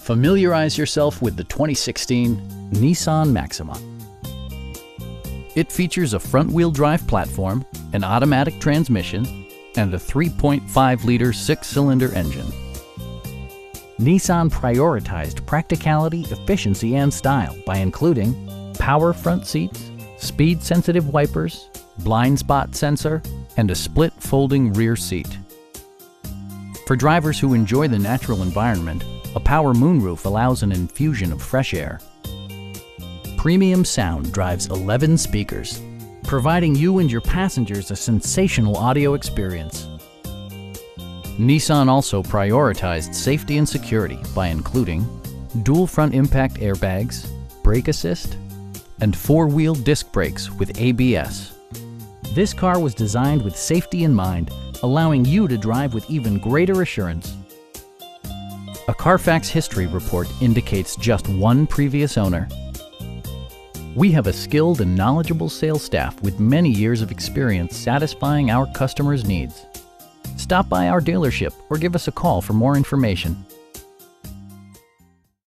Familiarize yourself with the 2016 Nissan Maxima. It features a front-wheel drive platform, an automatic transmission, and a 3.5-liter six-cylinder engine. Nissan prioritized practicality, efficiency, and style by including power front seats, speed-sensitive wipers, blind spot sensor, and a split folding rear seat. For drivers who enjoy the natural environment, a power moonroof allows an infusion of fresh air. Premium sound drives 11 speakers, providing you and your passengers a sensational audio experience. Nissan also prioritized safety and security by including dual front impact airbags, brake assist, and four-wheel disc brakes with ABS. This car was designed with safety in mind, allowing you to drive with even greater assurance. A Carfax history report indicates just one previous owner. We have a skilled and knowledgeable sales staff with many years of experience satisfying our customers' needs. Stop by our dealership or give us a call for more information.